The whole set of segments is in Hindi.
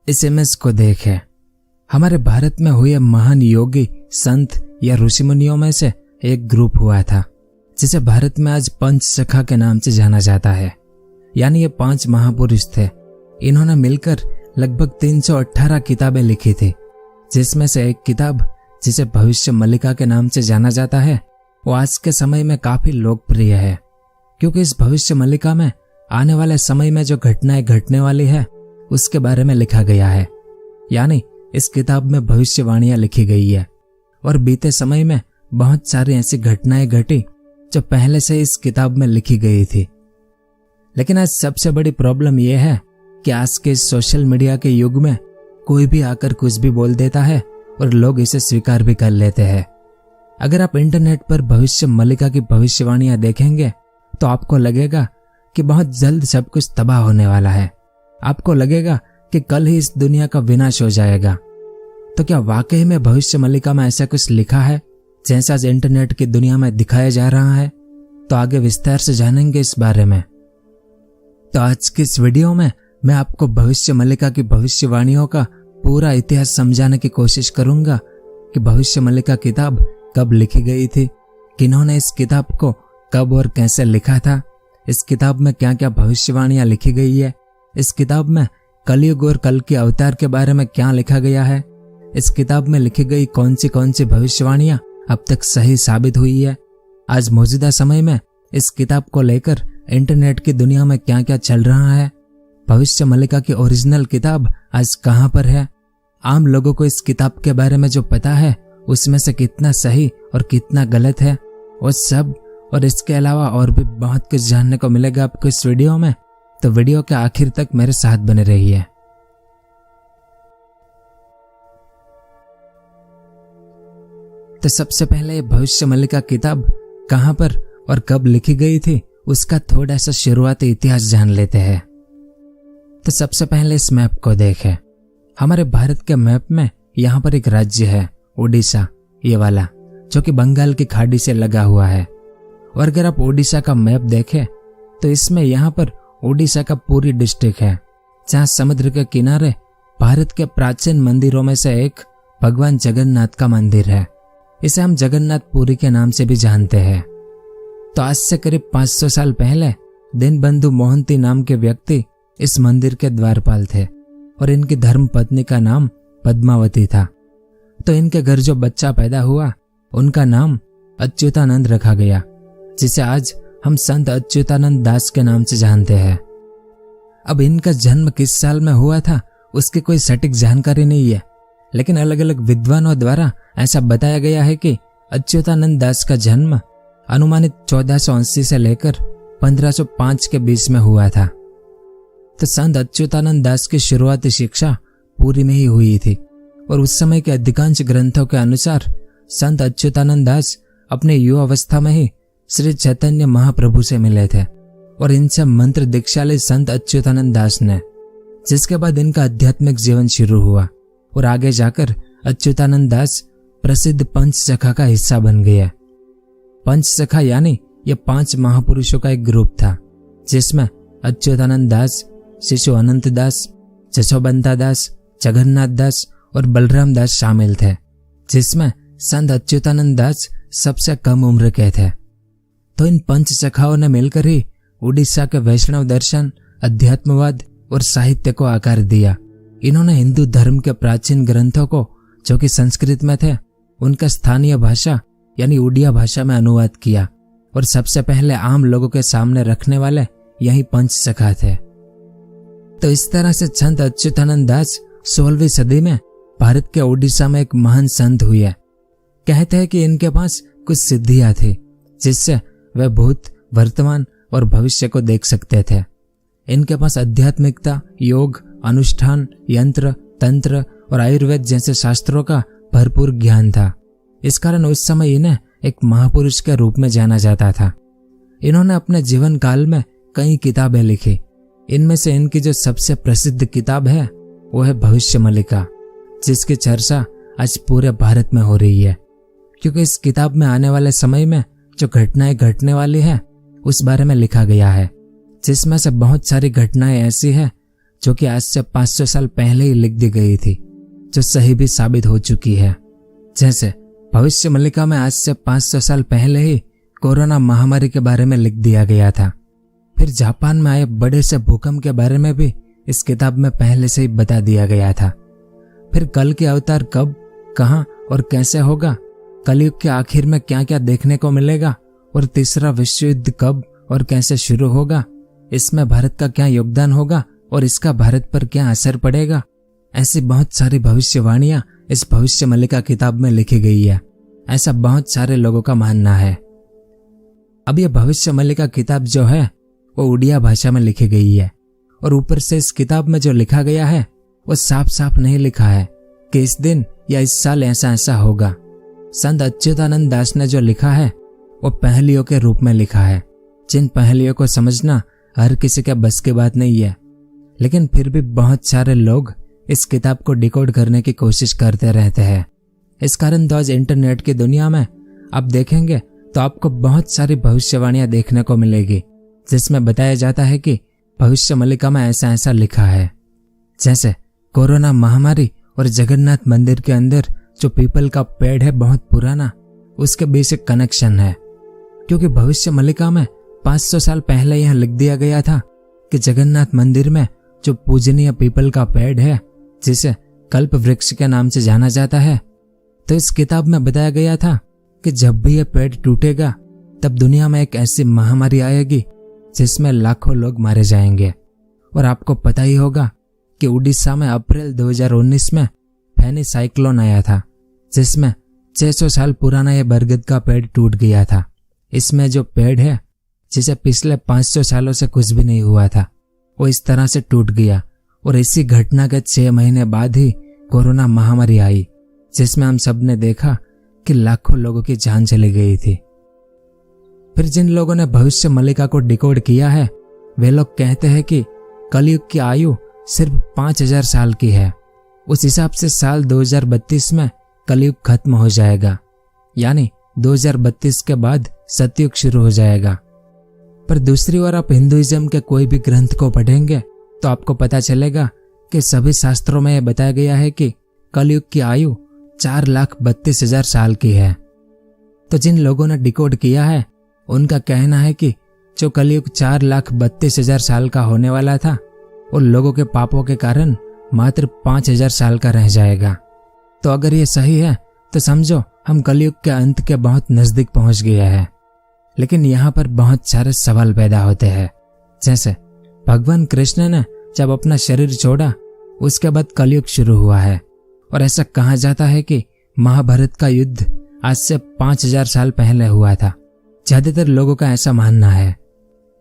इस इमेज को देखें। हमारे भारत में हुए महान योगी, संत या ऋषि मुनियों में से एक ग्रुप हुआ था जिसे भारत में आज पंचसखा के नाम से जाना जाता है। यानी ये 5 महापुरुष थे। इन्होंने मिलकर लगभग 318 किताबें लिखी थी, जिसमें से एक किताब जिसे भविष्य मल्लिका के नाम से जाना जाता है वो आज के समय में काफी लोकप्रिय है, क्योंकि इस भविष्य मल्लिका में आने वाले समय में जो घटनाएं घटने वाली है उसके बारे में लिखा गया है। यानी इस किताब में भविष्यवाणियां लिखी गई है और बीते समय में बहुत सारी ऐसी घटनाएं घटी जो पहले से इस किताब में लिखी गई थी। लेकिन आज सबसे बड़ी प्रॉब्लम यह है कि आज के सोशल मीडिया के युग में कोई भी आकर कुछ भी बोल देता है और लोग इसे स्वीकार भी कर लेते हैं। अगर आप इंटरनेट पर भविष्य मल्लिका की भविष्यवाणियां देखेंगे तो आपको लगेगा कि बहुत जल्द सब कुछ तबाह होने वाला है। आपको लगेगा कि कल ही इस दुनिया का विनाश हो जाएगा। तो क्या वाकई में भविष्य मल्लिका में ऐसा कुछ लिखा है जैसा आज इंटरनेट की दुनिया में दिखाया जा रहा है? तो आगे विस्तार से जानेंगे इस बारे में। तो आज की इस वीडियो में मैं आपको भविष्य मल्लिका की भविष्यवाणियों का पूरा इतिहास समझाने की कोशिश करूंगा कि भविष्य मल्लिका किताब कब लिखी गई थी, किन्होंने इस किताब को कब और कैसे लिखा था, इस किताब में क्या क्या भविष्यवाणियां लिखी गई है, इस किताब में कलयुग और कल के अवतार के बारे में क्या लिखा गया है, इस किताब में लिखी गई कौन सी भविष्यवाणियां अब तक सही साबित हुई है, आज मौजूदा समय में इस किताब को लेकर इंटरनेट की दुनिया में क्या क्या चल रहा है, भविष्य मल्लिका की ओरिजिनल किताब आज कहां पर है, आम लोगों को इस किताब के बारे में जो पता है उसमें से कितना सही और कितना गलत है, वो सब और इसके अलावा और भी बहुत कुछ जानने को मिलेगा आपको इस वीडियो में। तो वीडियो के आखिर तक मेरे साथ बने रहिए। तो सबसे पहले भविष्य मल्लिका किताब कहां पर और कब लिखी गई थी उसका थोड़ा सा शुरुआती इतिहास जान लेते हैं। तो सबसे पहले इस मैप को देखें। हमारे भारत के मैप में यहाँ पर एक राज्य है ओडिशा, ये वाला, जो कि बंगाल की खाड़ी से लगा हुआ है। और अगर आप ओडिशा का मैप देखें तो इसमें यहाँ पर ओडिशा का पूरी डिस्ट्रिक्ट है, जहाँ समुद्र के किनारे भारत के प्राचीन मंदिरों में से एक भगवान जगन्नाथ का मंदिर है। इसे हम जगन्नाथ पुरी के नाम से भी जानते हैं। तो आज से करीब 500 साल पहले दीनबंधु मोहंती नाम के व्यक्ति इस मंदिर के द्वारपाल थे और इनकी धर्म पत्नी का नाम पद्मावती था। तो इनके घर जो बच्चा पैदा हुआ उनका नाम अच्युतानंद रखा गया, जिसे आज हम संत अच्युतानंद दास के नाम से जानते हैं। अब इनका जन्म किस साल में हुआ था उसकी कोई सटीक जानकारी नहीं है, लेकिन अलग अलग विद्वानों द्वारा ऐसा बताया गया है कि अच्युतानंद दास का जन्म अनुमानित 1480 से लेकर 1505 के बीच में हुआ था। तो संत अच्युतानंद दास की शुरुआती शिक्षा पुरी में ही हुई थी और उस समय के अधिकांश ग्रंथों के अनुसार संत अच्युतानंद दास अपने युवा अवस्था में ही श्री चैतन्य महाप्रभु से मिले थे और इनसे मंत्र दीक्षा ली संत अच्युतानंद दास ने, जिसके बाद इनका आध्यात्मिक जीवन शुरू हुआ और आगे जाकर अच्युतानंद दास प्रसिद्ध पंचसखा का हिस्सा बन गए। पंचसखा यानी ये 5 महापुरुषों का एक ग्रुप था, जिसमें अच्युतानंद दास, शिशु अनंत दास, जशोबंता दास, जगन्नाथ दास और बलराम दास शामिल थे, जिसमें संत अच्युतानंद दास सबसे कम उम्र के थे। तो इन पंचसखाओं ने मिलकर ही उड़ीसा के वैष्णव दर्शन, अध्यात्मवाद और साहित्य को आकार दिया। इन्होंने हिंदू धर्म के प्राचीन ग्रंथों को, जो कि संस्कृत में थे, उनका स्थानीय भाषा यानी उड़िया भाषा में अनुवाद किया और सबसे पहले आम लोगों के सामने रखने वाले यही पंचसखा थे। तो इस तरह से संत अच्युतानंद दास 16वीं सदी में भारत के ओडिशा में एक महान संत हुए। कहते हैं कि इनके पास कुछ सिद्धियां थी जिससे वे भूत, वर्तमान और भविष्य को देख सकते थे। इनके पास आध्यात्मिकता, योग, अनुष्ठान, यंत्र, तंत्र और आयुर्वेद जैसे शास्त्रों का भरपूर ज्ञान था। इस कारण उस समय इन्हें एक महापुरुष के रूप में जाना जाता था। इन्होंने अपने जीवन काल में कई किताबें लिखी। इनमें से इनकी जो सबसे प्रसिद्ध किताब है वो है भविष्य मल्लिका, जिसकी चर्चा आज पूरे भारत में हो रही है, क्योंकि इस किताब में आने वाले समय में जो घटनाएं घटने वाली है उस बारे में लिखा गया है, जिसमें से बहुत सारी घटनाएं ऐसी हैं जो कि आज से 500 साल पहले ही लिख दी गई थी, जो सही भी साबित हो चुकी है। जैसे भविष्य मल्लिका में आज से 500 साल पहले ही कोरोना महामारी के बारे में लिख दिया गया था। फिर जापान में आए बड़े से भूकंप के बारे में भी इस किताब में पहले से ही बता दिया गया था। फिर कल के अवतार कब, कहां और कैसे होगा, कलयुग के आखिर में क्या क्या देखने को मिलेगा, और तीसरा विश्व युद्ध कब और कैसे शुरू होगा, इसमें भारत का क्या योगदान होगा और इसका भारत पर क्या असर पड़ेगा। ऐसी बहुत सारी भविष्यवाणियां इस भविष्य मल्लिका किताब में लिखी गई है, ऐसा बहुत सारे लोगों का मानना है। अब यह भविष्य मल्लिका किताब जो है वो उड़िया भाषा में लिखी गई है, और ऊपर से इस किताब में जो लिखा गया है वो साफ साफ नहीं लिखा है कि इस दिन या इस साल ऐसा ऐसा होगा। संत अच्युतानंद दास ने जो लिखा है वो पहेलियों के रूप में लिखा है, जिन पहेलियों को समझना हर किसी के बस की बात नहीं है। लेकिन फिर भी बहुत सारे लोग इस किताब को डिकोड करने की कोशिश करते रहते हैं। इस कारण तो आज इंटरनेट की दुनिया में आप देखेंगे तो आपको बहुत सारी भविष्यवाणियां देखने को मिलेगी, जिसमें बताया जाता है कि भविष्य मल्लिका में ऐसा ऐसा लिखा है। जैसे कोरोना महामारी और जगन्नाथ मंदिर के अंदर जो पीपल का पेड़ है बहुत पुराना, उसके बीच एक कनेक्शन है, क्योंकि भविष्य मल्लिका में 500 साल पहले यह लिख दिया गया था कि जगन्नाथ मंदिर में जो पूजनीय पीपल का पेड़ है, जिसे कल्प वृक्ष के नाम से जाना जाता है, तो इस किताब में बताया गया था कि जब भी यह पेड़ टूटेगा तब दुनिया में एक ऐसी महामारी आएगी जिसमें लाखों लोग मारे जाएंगे। और आपको पता ही होगा कि उड़ीसा में अप्रैल 2019 में फैनी साइक्लोन आया था, जिसमें 600 साल पुराना यह बरगद का पेड़ टूट गया था। इसमें जो पेड़ है, जिसे पिछले 500 सालों से कुछ भी नहीं हुआ था, वो इस तरह से टूट गया। और इसी घटना के 6 महीने बाद ही कोरोना महामारी आई, जिसमें हम सब ने देखा कि लाखों लोगों की जान चली गई थी। फिर जिन लोगों ने भविष्य मल्लिका को डिकोड किया है, वे लोग कहते हैं कि कलयुग की आयु सिर्फ 5000 साल की है। उस हिसाब से साल 2032 में कलयुग खत्म हो जाएगा, यानी 2032 के बाद सतयुग शुरू हो जाएगा। पर दूसरी ओर आप हिंदुइज्म के कोई भी ग्रंथ को पढ़ेंगे तो आपको पता चलेगा कि सभी शास्त्रों में यह बताया गया है कि कलयुग की आयु 4,32,000 साल की है। तो जिन लोगों ने डिकोड किया है उनका कहना है कि जो कलयुग 4,32,000 साल का होने वाला था, उन लोगों के पापों के कारण मात्र 5,000 साल का रह जाएगा। तो अगर ये सही है तो समझो हम कलयुग के अंत के बहुत नजदीक पहुंच गए हैं। लेकिन यहाँ पर बहुत सारे सवाल पैदा होते हैं। जैसे भगवान कृष्ण ने जब अपना शरीर छोड़ा, उसके बाद कलयुग शुरू हुआ है, और ऐसा कहा जाता है कि महाभारत का युद्ध आज से 5,000 साल पहले हुआ था। ज्यादातर लोगों का ऐसा मानना है,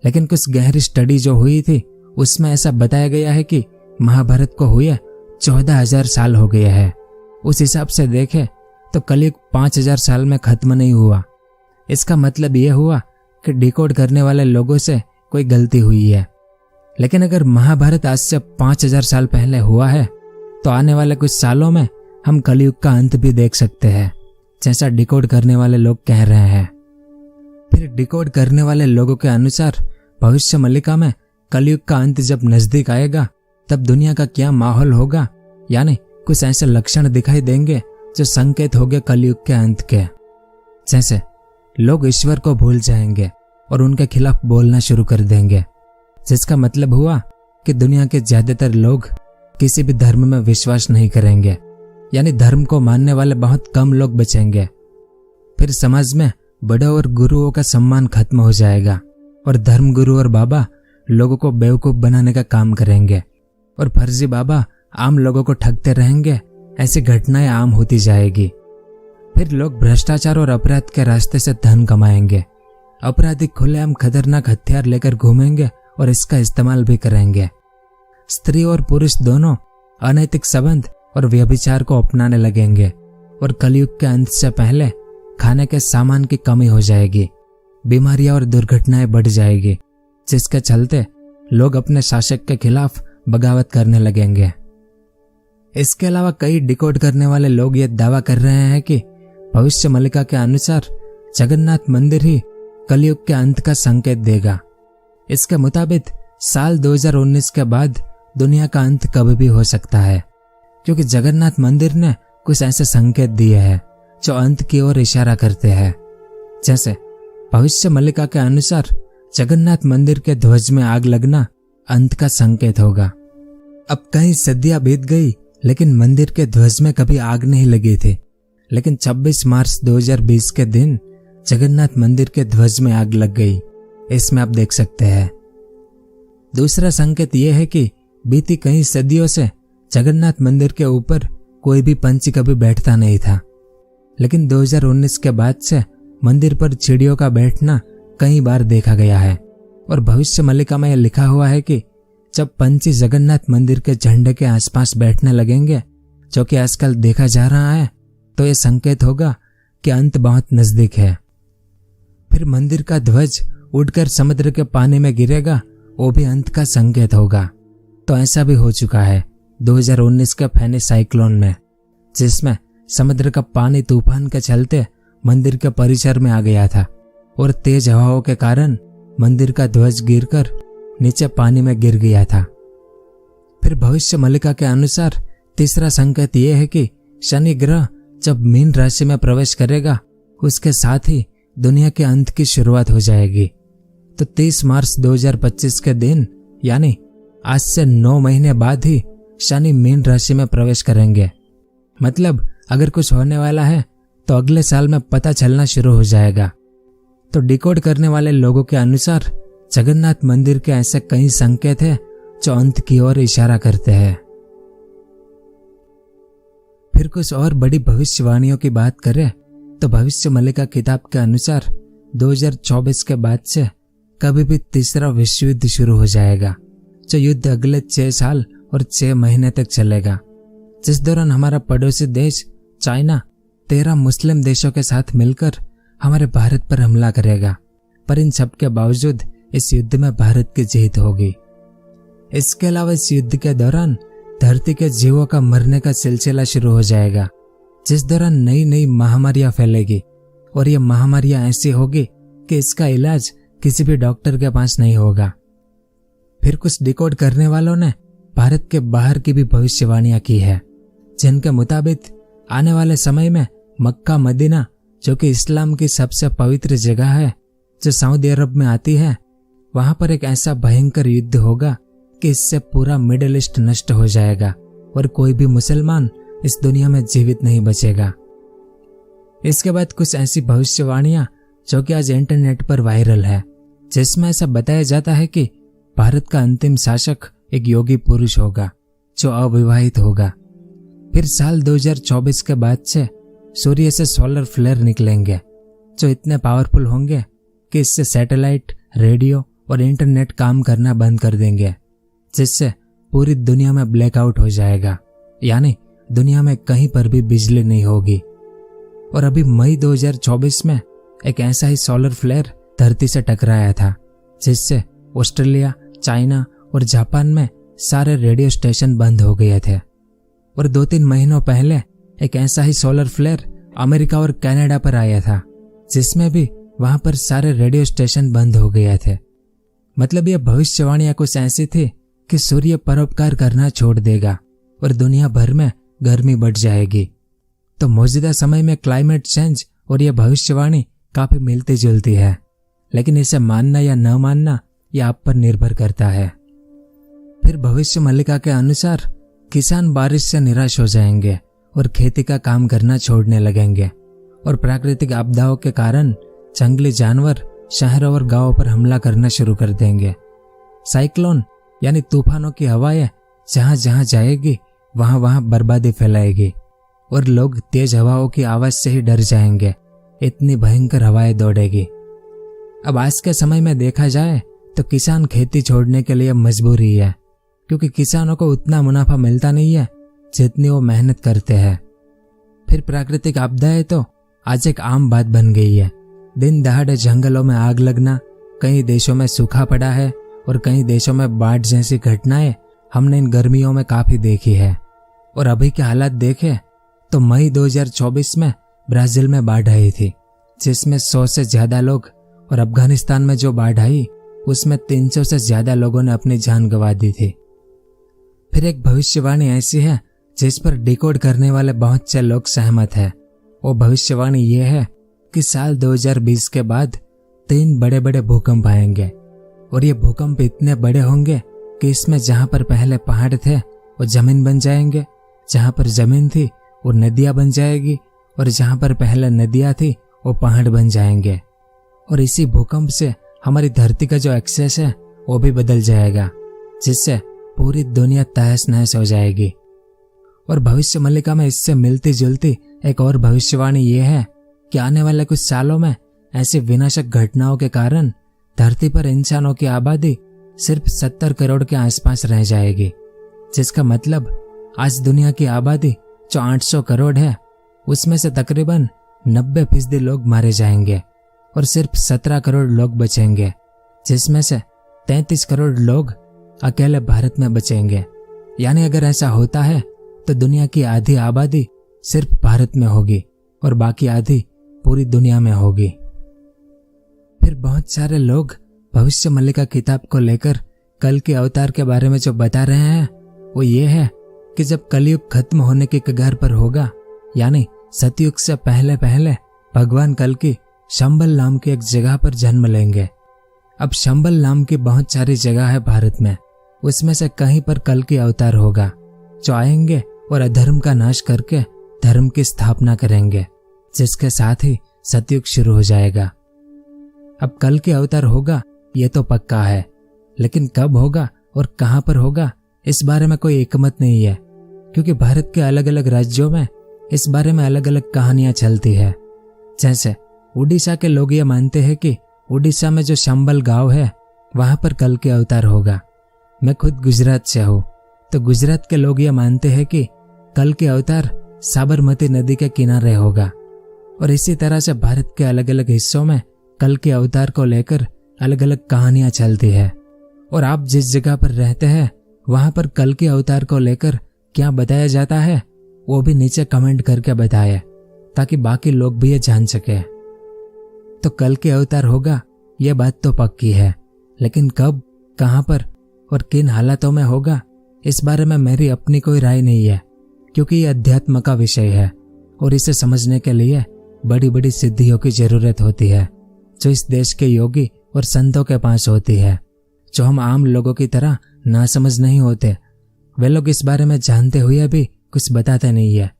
लेकिन कुछ गहरी स्टडी जो हुई थी उसमें ऐसा बताया गया है कि महाभारत को हुए 14,000 साल हो गए हैं। उस हिसाब से देखें तो कलयुग 5,000 साल में खत्म नहीं हुआ। इसका मतलब यह हुआ कि डिकोड करने वाले लोगों से कोई गलती हुई है। लेकिन अगर महाभारत आज से 5,000 साल पहले हुआ है तो आने वाले कुछ सालों में हम कलयुग का अंत भी देख सकते हैं, जैसा डिकोड करने वाले लोग कह रहे हैं। फिर डिकोड करने वाले लोगों के अनुसार भविष्य मल्लिका में कलयुग का अंत जब नजदीक आएगा तब दुनिया का क्या माहौल होगा, यानी कुछ ऐसे लक्षण दिखाई देंगे जो संकेत होंगे कलयुग के अंत के। जैसे लोग ईश्वर को भूल जाएंगे और उनके खिलाफ बोलना शुरू कर देंगे, जिसका मतलब हुआ कि दुनिया के ज्यादातर लोग किसी भी धर्म में विश्वास नहीं करेंगे, यानी धर्म को मानने वाले बहुत कम लोग बचेंगे। फिर समाज में बड़ों और गुरुओं का सम्मान खत्म हो जाएगा और धर्म गुरु और बाबा लोगों को बेवकूफ बनाने का काम करेंगे और फर्जी बाबा आम लोगों को ठगते रहेंगे। ऐसी घटनाएं आम होती जाएगी। फिर लोग भ्रष्टाचार और अपराध के रास्ते से धन कमाएंगे। अपराधी खुलेआम खतरनाक हथियार लेकर घूमेंगे और इसका इस्तेमाल भी करेंगे। स्त्री और पुरुष दोनों अनैतिक संबंध और व्यभिचार को अपनाने लगेंगे और कलयुग के अंत से पहले खाने के सामान की कमी हो जाएगी। बीमारियां और दुर्घटनाएं बढ़ जाएगी, जिसके चलते लोग अपने शासक के खिलाफ बगावत करने लगेंगे। इसके अलावा कई डिकोड करने वाले लोग ये दावा कर रहे हैं कि भविष्य मल्लिका के अनुसार जगन्नाथ मंदिर ही कलयुग के अंत का संकेत देगा। इसके मुताबिक साल 2019 के बाद दुनिया का अंत कभी भी हो सकता है, क्योंकि जगन्नाथ मंदिर ने कुछ ऐसे संकेत दिए हैं जो अंत की ओर इशारा करते हैं। जैसे भविष्य मल्लिका के अनुसार जगन्नाथ मंदिर के ध्वज में आग लगना अंत का संकेत होगा। अब कई सदियां बीत गई, लेकिन मंदिर के ध्वज में कभी आग नहीं लगी थी। लेकिन 26 मार्च 2020 के दिन जगन्नाथ मंदिर के ध्वज में आग लग गई। इसमें आप देख सकते हैं। दूसरा संकेत यह है कि बीती कई सदियों से जगन्नाथ मंदिर के ऊपर कोई भी पंछी कभी बैठता नहीं था, लेकिन 2019 के बाद से मंदिर पर चिड़ियों का बैठना कई बार देखा गया है। और भविष्य मल्लिका में यह लिखा हुआ है कि जब पंछी जगन्नाथ मंदिर के झंडे के आसपास बैठने लगेंगे, जो कि आजकल देखा जा रहा है, तो यह संकेत होगा कि अंत बहुत नजदीक है। फिर मंदिर का ध्वज उड़कर समुद्र के पानी में गिरेगा, वो भी अंत का संकेत होगा। तो ऐसा भी हो चुका है 2019 के फैनी साइक्लोन में, जिसमें समुद्र का पानी तूफान के चलते मंदिर के परिसर में आ गया था और तेज हवाओं के कारण मंदिर का ध्वज गिरकर नीचे पानी में गिर गया था। फिर भविष्य मल्लिका के अनुसार तीसरा संकेत यह है कि शनि ग्रह जब मीन राशि में प्रवेश करेगा, उसके साथ ही दुनिया के अंत की शुरुआत हो जाएगी। तो 30 मार्च 2025 के दिन, यानी आज से 9 महीने बाद ही शनि मीन राशि में प्रवेश करेंगे। मतलब अगर कुछ होने वाला है तो अगले साल में पता चलना शुरू हो जाएगा। तो डिकोड करने वाले लोगों के अनुसार जगन्नाथ मंदिर के ऐसे कई संकेत हैं जो अंत की ओर इशारा करते हैं। फिर कुछ और बड़ी भविष्यवाणियों की बात करें तो भविष्य मल्लिका किताब के अनुसार 2024 के बाद से कभी भी तीसरा विश्व युद्ध शुरू हो जाएगा, जो युद्ध अगले 6 साल और 6 महीने तक चलेगा, जिस दौरान हमारा पड़ोसी देश चाइना 13 मुस्लिम देशों के साथ मिलकर हमारे भारत पर हमला करेगा। पर इन सब के बावजूद इस युद्ध में भारत की जीत होगी। इसके अलावा इस युद्ध के दौरान धरती के जीवों का मरने का सिलसिला शुरू हो जाएगा, जिस दौरान नई नई महामारियां फैलेगी और ये महामारियां ऐसी होगी कि इसका इलाज किसी भी डॉक्टर के पास नहीं होगा। फिर कुछ डिकोड करने वालों ने भारत के बाहर की भी भविष्यवाणियां की है, जिनके मुताबिक आने वाले समय में मक्का मदीना, जो कि इस्लाम की सबसे पवित्र जगह है, जो सऊदी अरब में आती है, वहां पर एक ऐसा भयंकर युद्ध होगा कि इससे पूरा मिडिल ईस्ट नष्ट हो जाएगा और कोई भी मुसलमान इस दुनिया में जीवित नहीं बचेगा। इसके बाद कुछ ऐसी भविष्यवाणियां जो कि आज इंटरनेट पर वायरल है, जिसमें ऐसा बताया जाता है कि भारत का अंतिम शासक एक योगी पुरुष होगा जो अविवाहित होगा। फिर साल 2024 के बाद से सूर्य से सोलर फ्लेयर निकलेंगे, जो इतने पावरफुल होंगे कि इससे सैटेलाइट, रेडियो और इंटरनेट काम करना बंद कर देंगे, जिससे पूरी दुनिया में ब्लैकआउट हो जाएगा, यानी दुनिया में कहीं पर भी बिजली नहीं होगी। और अभी मई 2024 में एक ऐसा ही सोलर फ्लेयर धरती से टकराया था, जिससे ऑस्ट्रेलिया, चाइना और जापान में सारे रेडियो स्टेशन बंद हो गए थे। और 2-3 महीनों पहले एक ऐसा ही सोलर फ्लेयर अमेरिका और कनाडा पर आया था, जिसमें भी वहां पर सारे रेडियो स्टेशन बंद हो गए थे। मतलब यह भविष्यवाणियां कुछ ऐसी थी कि सूर्य परोपकार करना छोड़ देगा और दुनिया भर में गर्मी बढ़ जाएगी। तो मौजूदा समय में क्लाइमेट चेंज और यह भविष्यवाणी काफी मिलती जुलती है, लेकिन इसे मानना या न मानना यह आप पर निर्भर करता है। फिर भविष्य मल्लिका के अनुसार किसान बारिश से निराश हो जाएंगे और खेती का काम करना छोड़ने लगेंगे, और प्राकृतिक आपदाओं के कारण जंगली जानवर शहरों और गांवों पर हमला करना शुरू कर देंगे। साइक्लोन यानी तूफानों की हवाएं जहां जहां जाएगी वहां वहां बर्बादी फैलाएगी और लोग तेज हवाओं की आवाज से ही डर जाएंगे, इतनी भयंकर हवाएं दौड़ेगी। अब आज के समय में देखा जाए तो किसान खेती छोड़ने के लिए मजबूर ही है, क्योंकि किसानों को उतना मुनाफा मिलता नहीं है जितनी वो मेहनत करते हैं। फिर प्राकृतिक आपदाएं तो आज एक आम बात बन गई है। दिन दहाड़े जंगलों में आग लगना, कई देशों में सूखा पड़ा है और कई देशों में बाढ़ जैसी घटनाएं हमने इन गर्मियों में काफी देखी है। और अभी के हालात देखें तो मई 2024 में ब्राजील में बाढ़ आई थी, जिसमें 100 से ज्यादा लोग, और अफगानिस्तान में जो बाढ़ आई उसमें 300 से ज्यादा लोगों ने अपनी जान गंवा दी थी। फिर एक भविष्यवाणी ऐसी है जिस पर डिकोड करने वाले बहुत से लोग सहमत हैं। वो भविष्यवाणी ये है कि साल 2020 के बाद 3 बड़े बड़े भूकंप आएंगे और ये भूकंप इतने बड़े होंगे कि इसमें जहां पर पहले पहाड़ थे वो जमीन बन जाएंगे, जहां पर जमीन थी वो नदियां बन जाएगी और जहां पर पहले नदियां थी वो पहाड़ बन जाएंगे। और इसी भूकंप से हमारी धरती का जो एक्सेस है वो भी बदल जाएगा, जिससे पूरी दुनिया तहस नहस हो जाएगी। और भविष्य मल्लिका में इससे मिलती जुलती एक और भविष्यवाणी ये है कि आने वाले कुछ सालों में ऐसी विनाशक घटनाओं के कारण धरती पर इंसानों की आबादी सिर्फ 70 करोड़ के आसपास रह जाएगी, जिसका मतलब आज दुनिया की आबादी जो 800 करोड़ है उसमें से तकरीबन 90% लोग मारे जाएंगे और सिर्फ 17 करोड़ लोग बचेंगे, जिसमें से 33 करोड़ लोग अकेले भारत में बचेंगे। यानी अगर ऐसा होता है तो दुनिया की आधी आबादी सिर्फ भारत में होगी और बाकी आधी पूरी दुनिया में होगी। फिर बहुत सारे लोग भविष्य मल्लिका किताब को लेकर कल के अवतार के बारे में जो बता रहे हैं वो ये है कि जब कलयुग खत्म होने के कगार पर होगा, यानी सतयुग से पहले पहले भगवान कल की शंबल नाम की एक जगह पर जन्म लेंगे। अब शंबल नाम की बहुत सारी जगह है भारत में, उसमें से कहीं पर कल की अवतार होगा जो आएंगे और अधर्म का नाश करके धर्म की स्थापना करेंगे, जिसके साथ ही सतयुग शुरू हो जाएगा। अब कल के अवतार होगा ये तो पक्का है, लेकिन कब होगा और कहां पर होगा इस बारे में कोई एकमत नहीं है, क्योंकि भारत के अलग अलग राज्यों में इस बारे में अलग अलग कहानियां चलती है। जैसे उड़ीसा के लोग ये मानते हैं कि उड़ीसा में जो शंबल गांव है वहां पर कल के अवतार होगा। मैं खुद गुजरात से हूँ, तो गुजरात के लोग ये मानते हैं कि कल के अवतार साबरमती नदी के किनारे होगा। और इसी तरह से भारत के अलग अलग हिस्सों में कल के अवतार को लेकर अलग अलग कहानियां चलती है। और आप जिस जगह पर रहते हैं वहां पर कल के अवतार को लेकर क्या बताया जाता है वो भी नीचे कमेंट करके बताएं, ताकि बाकी लोग भी ये जान सके। तो कल के अवतार होगा ये बात तो पक्की है, लेकिन कब, कहां पर और किन हालातों में होगा इस बारे में मेरी अपनी कोई राय नहीं है, क्योंकि ये अध्यात्म का विषय है और इसे समझने के लिए बड़ी बड़ी सिद्धियों की जरूरत होती है, जो इस देश के योगी और संतों के पास होती है, जो हम आम लोगों की तरह नासमझ नहीं होते। वे लोग इस बारे में जानते हुए भी कुछ बताते नहीं है,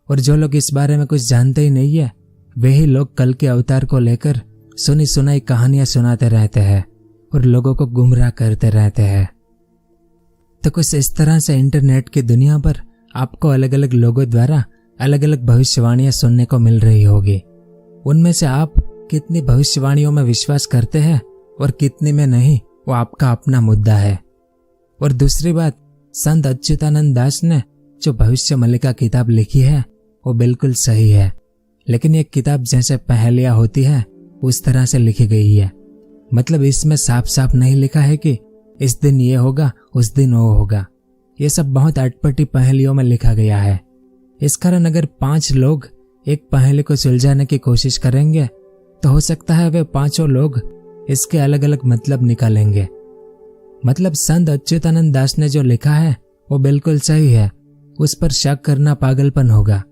और जो लोग इस बारे में कुछ जानते ही नहीं है वे ही लोग कल के अवतार को लेकर सुनी सुनाई कहानियां सुनाते रहते हैं और लोगों को गुमराह करते रहते हैं। तो कुछ इस तरह से इंटरनेट की दुनिया पर आपको अलग अलग लोगों द्वारा अलग अलग भविष्यवाणियां सुनने को मिल रही होगी। उनमें से आप कितनी भविष्यवाणियों में विश्वास करते हैं और कितनी में नहीं, वो आपका अपना मुद्दा है। और दूसरी बात, संत अच्युतानंद दास ने जो भविष्य मल्लिका किताब लिखी है वो बिल्कुल सही है, लेकिन ये किताब जैसे पहेलियां होती है उस तरह से लिखी गई है। मतलब इसमें साफ साफ नहीं लिखा है कि इस दिन ये होगा उस दिन वो होगा। ये सब बहुत अटपटी पहेलियों में लिखा गया है। इस कारण अगर 5 लोग एक पहेली को सुलझाने की कोशिश करेंगे तो हो सकता है वे 5 लोग इसके अलग अलग मतलब निकालेंगे। मतलब संत अच्युतानंद दास ने जो लिखा है वो बिल्कुल सही है, उस पर शक करना पागलपन होगा।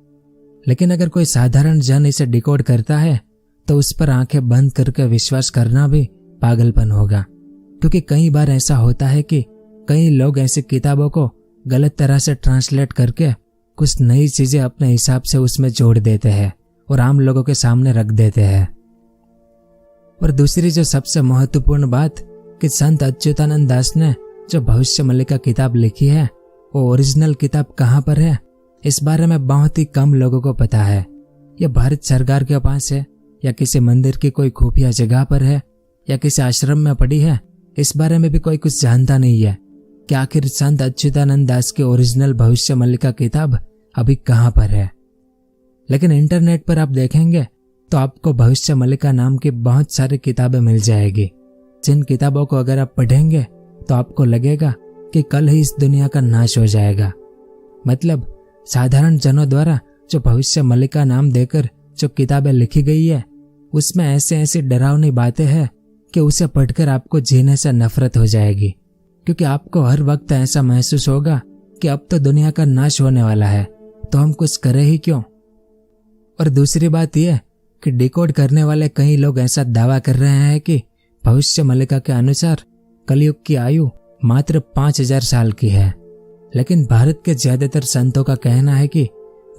लेकिन अगर कोई साधारण जन इसे डिकोड करता है तो उस पर आंखें बंद करके विश्वास करना भी पागलपन होगा, क्योंकि कई बार ऐसा होता है कि कई लोग ऐसी किताबों को गलत तरह से ट्रांसलेट करके कुछ नई चीजें अपने हिसाब से उसमें जोड़ देते हैं और आम लोगों के सामने रख देते हैं। और दूसरी जो सबसे महत्वपूर्ण बात कि संत अच्युतानंद दास ने जो भविष्य मल्लिका किताब लिखी है वो ओरिजिनल किताब कहाँ पर है इस बारे में बहुत ही कम लोगों को पता है। यह भारत सरकार के पास है या किसी मंदिर की कोई खुफिया जगह पर है या किसी आश्रम में पड़ी है, इस बारे में भी कोई कुछ जानता नहीं है कि आखिर संत अच्युतानंद दास की ओरिजिनल भविष्य मल्लिका किताब अभी कहाँ पर है। लेकिन इंटरनेट पर आप देखेंगे तो आपको भविष्य मल्लिका नाम की बहुत सारी किताबें मिल जाएगी, जिन किताबों को अगर आप पढ़ेंगे तो आपको लगेगा कि कल ही इस दुनिया का नाश हो जाएगा। मतलब साधारण जनों द्वारा जो भविष्य मल्लिका नाम देकर जो किताबें लिखी गई है उसमें ऐसी डरावनी बातें हैं कि उसे पढ़कर आपको जीने से नफरत हो जाएगी, क्योंकि आपको हर वक्त ऐसा महसूस होगा कि अब तो दुनिया का नाश होने वाला है, तो हम कुछ करें ही क्यों। और दूसरी बात यह कि डिकोड करने वाले कई लोग ऐसा दावा कर रहे हैं कि भविष्य मल्लिका के अनुसार कलयुग की आयु मात्र 5000 साल की है। लेकिन भारत के ज्यादातर संतों का कहना है कि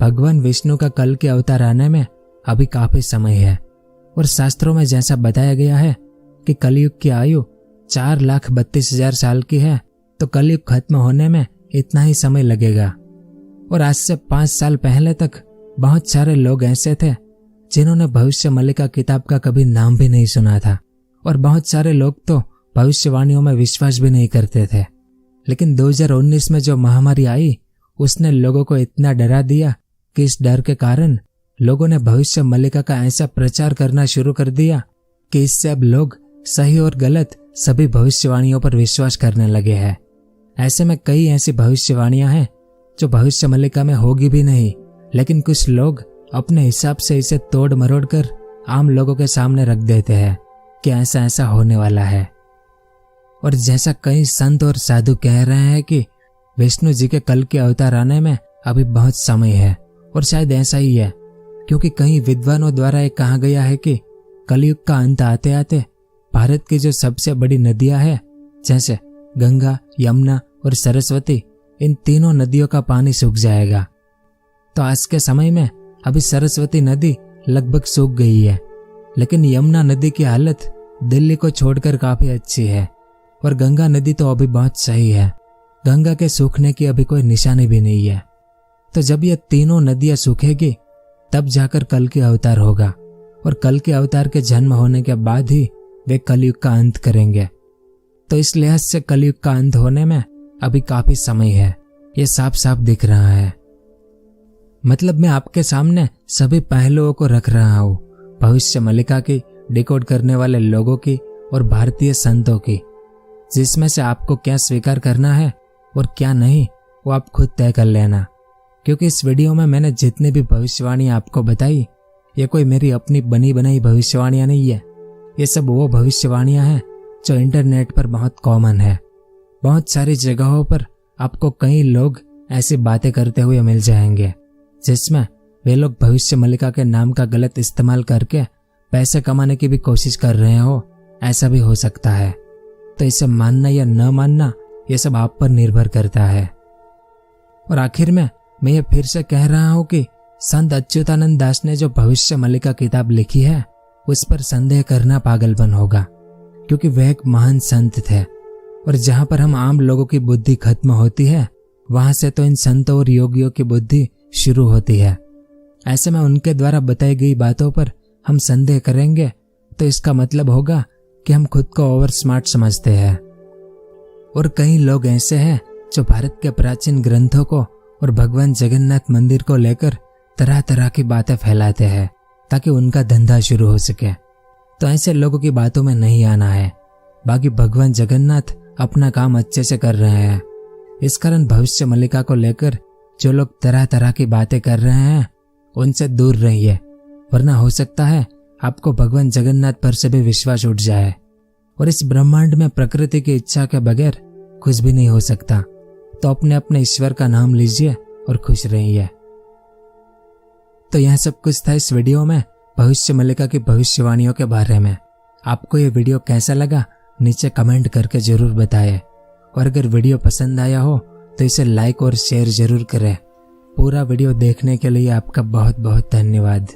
भगवान विष्णु का कल के अवतार आने में अभी काफी समय है, और शास्त्रों में जैसा बताया गया है कि कलयुग की आयु 4,32,000 साल की है, तो कलयुग खत्म होने में इतना ही समय लगेगा। और आज से 5 साल पहले तक बहुत सारे लोग ऐसे थे जिन्होंने भविष्य मल्लिका किताब का कभी नाम भी नहीं सुना था, और बहुत सारे लोग तो भविष्यवाणियों में विश्वास भी नहीं करते थे। लेकिन 2019 में जो महामारी आई उसने लोगों को इतना डरा दिया कि इस डर के कारण लोगों ने भविष्य मल्लिका का ऐसा प्रचार करना शुरू कर दिया कि इससे अब लोग सही और गलत सभी भविष्यवाणियों पर विश्वास करने लगे हैं। ऐसे में कई ऐसी भविष्यवाणियां हैं जो भविष्य मल्लिका में होगी भी नहीं, लेकिन कुछ लोग अपने हिसाब से इसे तोड़ मरोड़ कर आम लोगों के सामने रख देते हैं कि ऐसा ऐसा होने वाला है। और जैसा कई संत और साधु कह रहे हैं कि विष्णु जी के कल के अवतार आने में अभी बहुत समय है, और शायद ऐसा ही है, क्योंकि कई विद्वानों द्वारा ये कहा गया है कि कलयुग का अंत आते आते भारत की जो सबसे बड़ी नदियां हैं, जैसे गंगा, यमुना और सरस्वती, इन तीनों नदियों का पानी सूख जाएगा। तो आज के समय में अभी सरस्वती नदी लगभग सूख गई है, लेकिन यमुना नदी की हालत दिल्ली को छोड़कर काफी अच्छी है, और गंगा नदी तो अभी बहुत सही है। गंगा के सूखने की अभी कोई निशानी भी नहीं है। तो जब ये तीनों नदियां सूखेगी तब जाकर कल के अवतार होगा, और कल के अवतार के जन्म होने के बाद ही वे कलयुग का अंत करेंगे। तो इस लिहाज से कलयुग का अंत होने में अभी काफी समय है, ये साफ साफ दिख रहा है। मतलब मैं आपके सामने सभी पहलुओं को रख रहा हूँ, भविष्य मल्लिका की, डिकोड करने वाले लोगों की और भारतीय संतों की, जिसमें से आपको क्या स्वीकार करना है और क्या नहीं वो आप खुद तय कर लेना। क्योंकि इस वीडियो में मैंने जितनी भी भविष्यवाणियां आपको बताई, ये कोई मेरी अपनी बनी बनाई भविष्यवाणियां नहीं है। ये सब वो भविष्यवाणियां हैं जो इंटरनेट पर बहुत कॉमन है। बहुत सारी जगहों पर आपको कई लोग ऐसी बातें करते हुए मिल जाएंगे जिसमें वे लोग भविष्य मल्लिका के नाम का गलत इस्तेमाल करके पैसे कमाने की भी कोशिश कर रहे हो, ऐसा भी हो सकता है। तो इसे मानना या न मानना ये सब आप पर निर्भर करता है। और आखिर में मैं ये फिर से कह रहा हूं कि संत अच्युतानंद दास ने जो भविष्य मल्लिका किताब लिखी है उस पर संदेह करना पागलपन होगा, क्योंकि वह एक महान संत थे, और जहां पर हम आम लोगों की बुद्धि खत्म होती है वहां से तो इन संतों और योगियों की बुद्धि शुरू होती है। ऐसे में उनके द्वारा बताई गई बातों पर हम संदेह करेंगे तो इसका मतलब होगा कि हम खुद को ओवर स्मार्ट समझते हैं। और कई लोग ऐसे हैं जो भारत के प्राचीन ग्रंथों को और भगवान जगन्नाथ मंदिर को लेकर तरह तरह की बातें फैलाते हैं ताकि उनका धंधा शुरू हो सके। तो ऐसे लोगों की बातों में नहीं आना है। बाकी भगवान जगन्नाथ अपना काम अच्छे से कर रहे हैं। इस कारण भविष्य मल्लिका को लेकर जो लोग तरह तरह की बातें कर रहे हैं उनसे दूर रहिए, वरना हो सकता है आपको भगवान जगन्नाथ पर से भी विश्वास उठ जाए। और इस ब्रह्मांड में प्रकृति की इच्छा के बगैर कुछ भी नहीं हो सकता। तो अपने अपने ईश्वर का नाम लीजिए और खुश रहिए। तो यह सब कुछ था इस वीडियो में भविष्य मल्लिका की भविष्यवाणियों के बारे में। आपको ये वीडियो कैसा लगा नीचे कमेंट करके जरूर बताएं, और अगर वीडियो पसंद आया हो तो इसे लाइक और शेयर जरूर करें। पूरा वीडियो देखने के लिए आपका बहुत बहुत धन्यवाद।